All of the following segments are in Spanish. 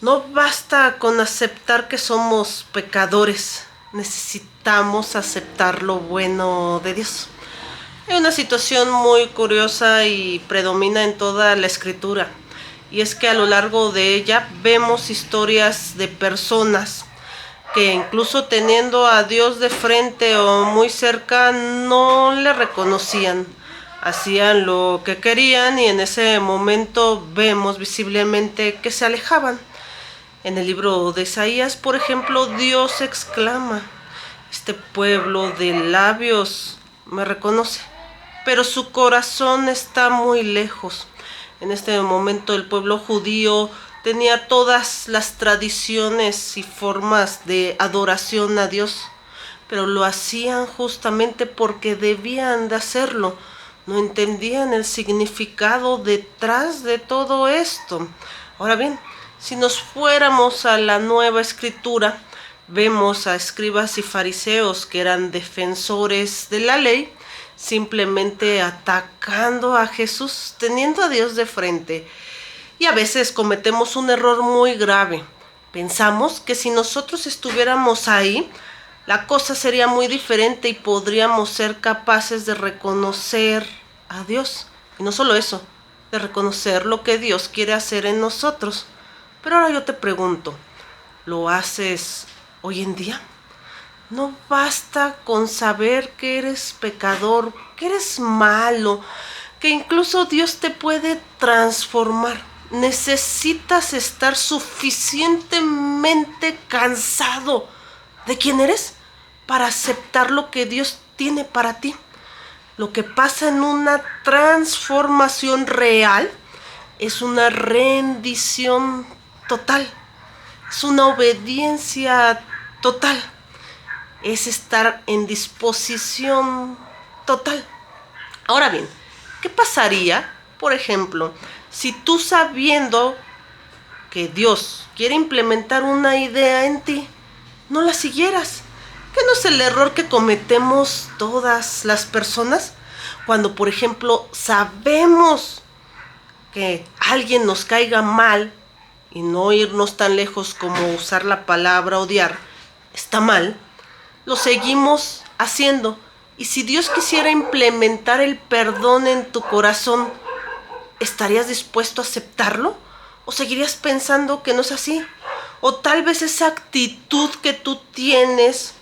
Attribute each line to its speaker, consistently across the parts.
Speaker 1: No basta con aceptar que somos pecadores, necesitamos aceptar lo bueno de Dios. Hay una situación muy curiosa y predomina en toda la escritura, y es que a lo largo de ella vemos historias de personas que incluso teniendo a Dios de frente o muy cerca no le reconocían. Hacían lo que querían y en ese momento vemos visiblemente que se alejaban. En el libro de Isaías, por ejemplo, Dios exclama: este pueblo de labios me reconoce, pero su corazón está muy lejos. En este momento el pueblo judío tenía todas las tradiciones y formas de adoración a Dios, pero lo hacían justamente porque debían de hacerlo. No entendían el significado detrás de todo esto. Ahora bien, si nos fuéramos a la Nueva Escritura, vemos a escribas y fariseos que eran defensores de la ley, simplemente atacando a Jesús, teniendo a Dios de frente. Y a veces cometemos un error muy grave. Pensamos que si nosotros estuviéramos ahí, la cosa sería muy diferente y podríamos ser capaces de reconocer a Dios. Y no solo eso, de reconocer lo que Dios quiere hacer en nosotros. Pero ahora yo te pregunto, ¿lo haces hoy en día? No basta con saber que eres pecador, que eres malo, que incluso Dios te puede transformar. Necesitas estar suficientemente cansado de quién eres para aceptar lo que Dios tiene para ti. Lo que pasa en una transformación real es una rendición total, es una obediencia total, es estar en disposición total. Ahora bien, ¿qué pasaría, por ejemplo, si tú, sabiendo que Dios quiere implementar una idea en ti, no la siguieras? ¿Qué no es el error que cometemos todas las personas cuando, por ejemplo, sabemos que alguien nos caiga mal, y no irnos tan lejos como usar la palabra odiar está mal, lo seguimos haciendo? Y si Dios quisiera implementar el perdón en tu corazón, ¿estarías dispuesto a aceptarlo? ¿O seguirías pensando que no es así? O tal vez esa actitud que tú tienes,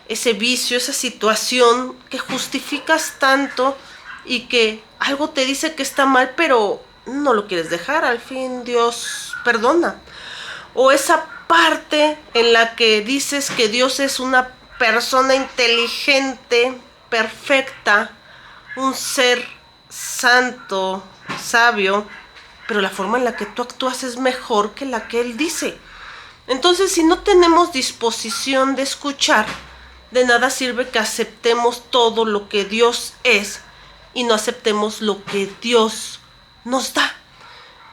Speaker 1: ese vicio, esa situación que justificas tanto y que algo te dice que está mal, pero no lo quieres dejar, al fin Dios perdona. O esa parte en la que dices que Dios es una persona inteligente, perfecta, un ser santo, sabio, pero la forma en la que tú actúas es mejor que la que Él dice. Entonces, si no tenemos disposición de escuchar, de nada sirve que aceptemos todo lo que Dios es y no aceptemos lo que Dios nos da.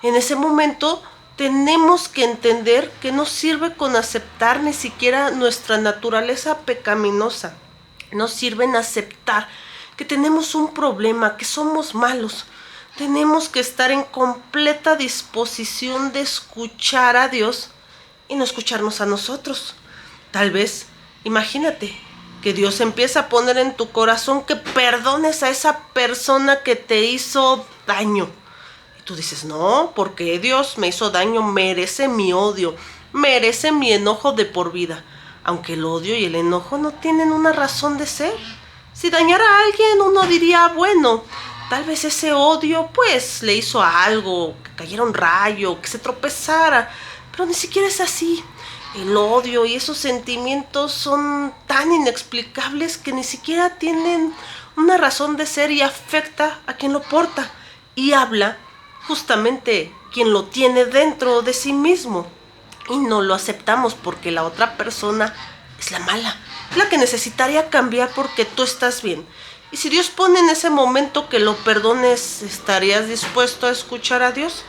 Speaker 1: En ese momento tenemos que entender que no sirve con aceptar ni siquiera nuestra naturaleza pecaminosa. No sirve en aceptar que tenemos un problema, que somos malos. Tenemos que estar en completa disposición de escuchar a Dios y no escucharnos a nosotros. Tal vez, imagínate, que Dios empieza a poner en tu corazón que perdones a esa persona que te hizo daño. Y tú dices, no, porque Dios me hizo daño, merece mi odio, merece mi enojo de por vida. Aunque el odio y el enojo no tienen una razón de ser. Si dañara a alguien, uno diría, bueno, tal vez ese odio pues le hizo algo, que cayera un rayo, que se tropezara. Pero ni siquiera es así. El odio y esos sentimientos son tan inexplicables que ni siquiera tienen una razón de ser y afecta a quien lo porta. Y habla justamente quien lo tiene dentro de sí mismo. Y no lo aceptamos porque la otra persona es la mala, la que necesitaría cambiar porque tú estás bien. Y si Dios pone en ese momento que lo perdones, ¿estarías dispuesto a escuchar a Dios?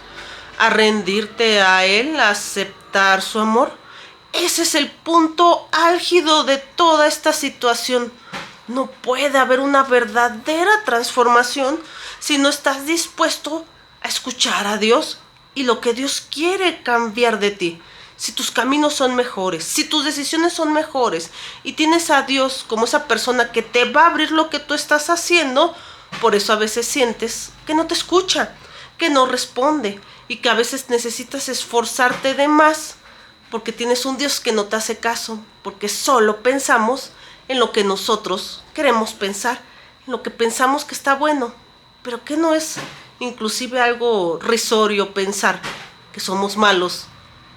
Speaker 1: ¿A rendirte a Él, a aceptar su amor? Ese es el punto álgido de toda esta situación. No puede haber una verdadera transformación si no estás dispuesto a escuchar a Dios y lo que Dios quiere cambiar de ti. si tus caminos son mejores, si tus decisiones son mejores y tienes a Dios como esa persona que te va a abrir lo que tú estás haciendo, por eso a veces sientes que no te escucha, que no responde y que a veces necesitas esforzarte de más porque tienes un Dios que no te hace caso, porque solo pensamos en lo que nosotros queremos pensar, en lo que pensamos que está bueno, pero que no es inclusive algo risorio pensar que somos malos,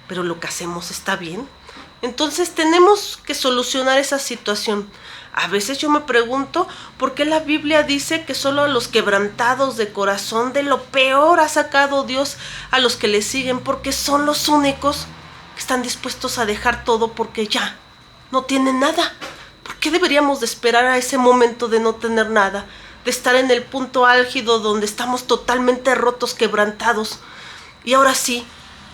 Speaker 1: pero lo que hacemos está bien. Entonces tenemos que solucionar esa situación. A veces yo me pregunto por qué la Biblia dice que solo a los quebrantados de corazón, de lo peor ha sacado Dios a los que le siguen, porque son los únicos que están dispuestos a dejar todo porque ya no tienen nada. ¿Por qué deberíamos de esperar a ese momento de no tener nada? De estar en el punto álgido donde estamos totalmente rotos, quebrantados. Y ahora sí,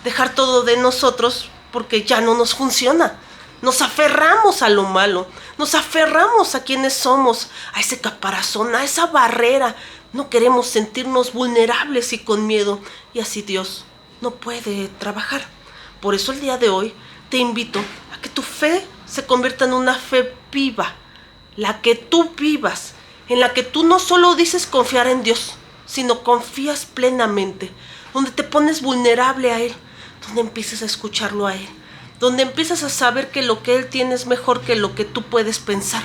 Speaker 1: dejar todo de nosotros porque ya no nos funciona. Nos aferramos a lo malo, nos aferramos a quienes somos, a ese caparazón, a esa barrera. No queremos sentirnos vulnerables y con miedo. Y así Dios no puede trabajar. Por eso el día de hoy te invito a que tu fe se convierta en una fe viva, la que tú vivas, en la que tú no solo dices confiar en Dios, sino confías plenamente, donde te pones vulnerable a Él, donde empiezas a escucharlo a Él, donde empiezas a saber que lo que Él tiene es mejor que lo que tú puedes pensar.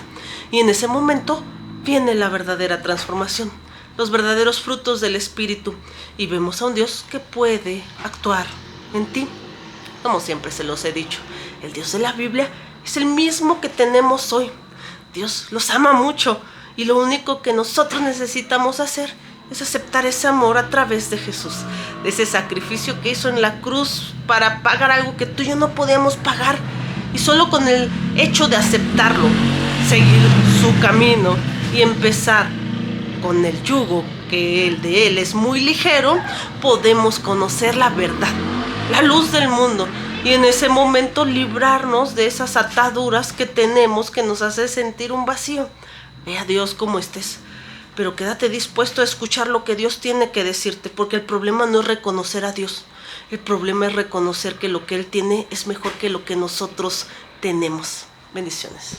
Speaker 1: Y en ese momento viene la verdadera transformación, los verdaderos frutos del Espíritu, y vemos a un Dios que puede actuar en ti. Como siempre se los he dicho, el Dios de la Biblia es el mismo que tenemos hoy. Dios los ama mucho y lo único que nosotros necesitamos hacer es aceptar ese amor a través de Jesús, de ese sacrificio que hizo en la cruz para pagar algo que tú y yo no podíamos pagar. Y solo con el hecho de aceptarlo, seguir su camino y empezar con el yugo, que el de Él es muy ligero, podemos conocer la verdad, la luz del mundo, y en ese momento librarnos de esas ataduras que tenemos que nos hace sentir un vacío. Ve a Dios como estés, pero quédate dispuesto a escuchar lo que Dios tiene que decirte, porque el problema no es reconocer a Dios, el problema es reconocer que lo que Él tiene es mejor que lo que nosotros tenemos. Bendiciones.